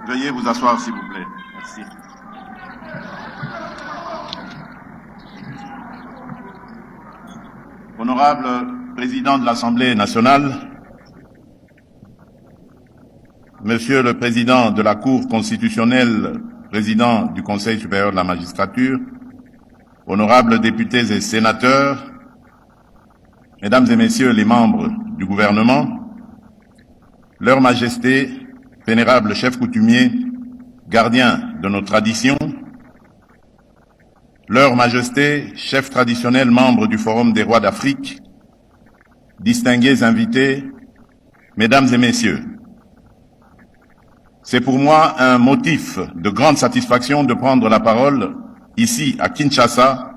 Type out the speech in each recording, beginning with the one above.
Veuillez vous asseoir, s'il vous plaît. Merci. Honorable Président de l'Assemblée nationale, Monsieur le Président de la Cour constitutionnelle, Président du Conseil supérieur de la magistrature, honorables députés et sénateurs, Mesdames et Messieurs les membres du gouvernement, Leur Majesté, vénérable chef coutumier, gardien de nos traditions, Leur Majesté, chef traditionnel membre du Forum des rois d'Afrique, distingués invités, Mesdames et Messieurs, c'est pour moi un motif de grande satisfaction de prendre la parole ici à Kinshasa.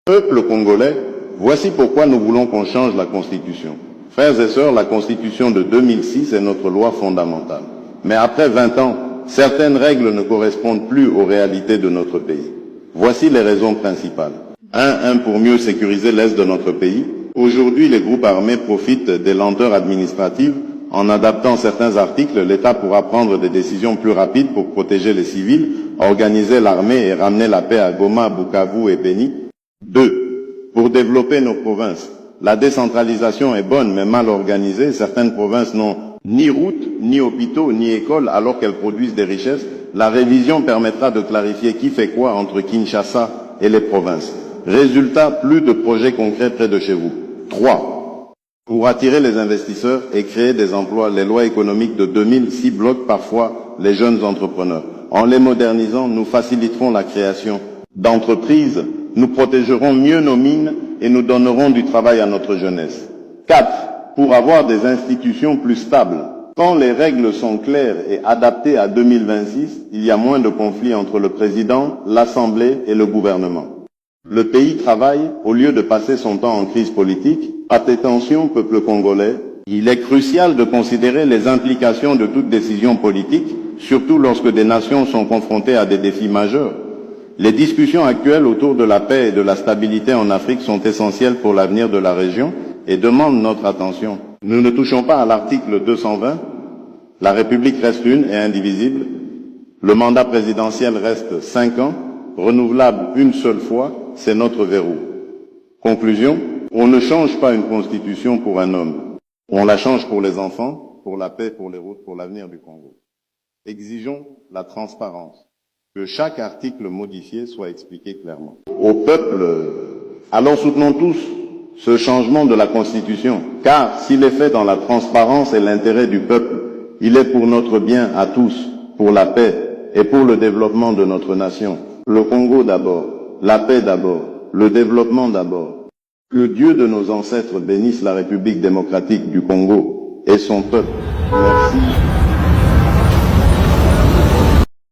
Peuple congolais, voici pourquoi nous voulons qu'on change la Constitution. Frères et sœurs, la Constitution de 2006 est notre loi fondamentale. Mais après 20 ans, certaines règles ne correspondent plus aux réalités de notre pays. Voici les raisons principales. Pour mieux sécuriser l'est de notre pays. Aujourd'hui, les groupes armés profitent des lenteurs administratives. En adaptant certains articles, l'État pourra prendre des décisions plus rapides pour protéger les civils, organiser l'armée et ramener la paix à Goma, Bukavu et Beni. 2. Pour développer nos provinces. La décentralisation est bonne mais mal organisée. Certaines provinces n'ont ni routes, ni hôpitaux, ni écoles alors qu'elles produisent des richesses. La révision permettra de clarifier qui fait quoi entre Kinshasa et les provinces. Résultat, plus de projets concrets près de chez vous. 3. Pour attirer les investisseurs et créer des emplois, les lois économiques de 2006 bloquent parfois les jeunes entrepreneurs. En les modernisant, nous faciliterons la création d'entreprises, nous protégerons mieux nos mines et nous donnerons du travail à notre jeunesse. 4. Pour avoir des institutions plus stables. Quand les règles sont claires et adaptées à 2026, il y a moins de conflits entre le président, l'Assemblée et le gouvernement. Le pays travaille au lieu de passer son temps en crise politique. Attention, peuple congolais, il est crucial de considérer les implications de toute décision politique, surtout lorsque des nations sont confrontées à des défis majeurs. Les discussions actuelles autour de la paix et de la stabilité en Afrique sont essentielles pour l'avenir de la région et demandent notre attention. Nous ne touchons pas à l'article 220. La République reste une et indivisible. Le mandat présidentiel reste 5 ans, renouvelable une seule fois, c'est notre verrou. Conclusion, on ne change pas une constitution pour un homme. On la change pour les enfants, pour la paix, pour les routes, pour l'avenir du Congo. Exigeons la transparence. Que chaque article modifié soit expliqué clairement. Au peuple, alors soutenons tous ce changement de la Constitution, car s'il est fait dans la transparence et l'intérêt du peuple, il est pour notre bien à tous, pour la paix et pour le développement de notre nation. Le Congo d'abord, la paix d'abord, le développement d'abord. Que Dieu de nos ancêtres bénisse la République démocratique du Congo et son peuple. Merci.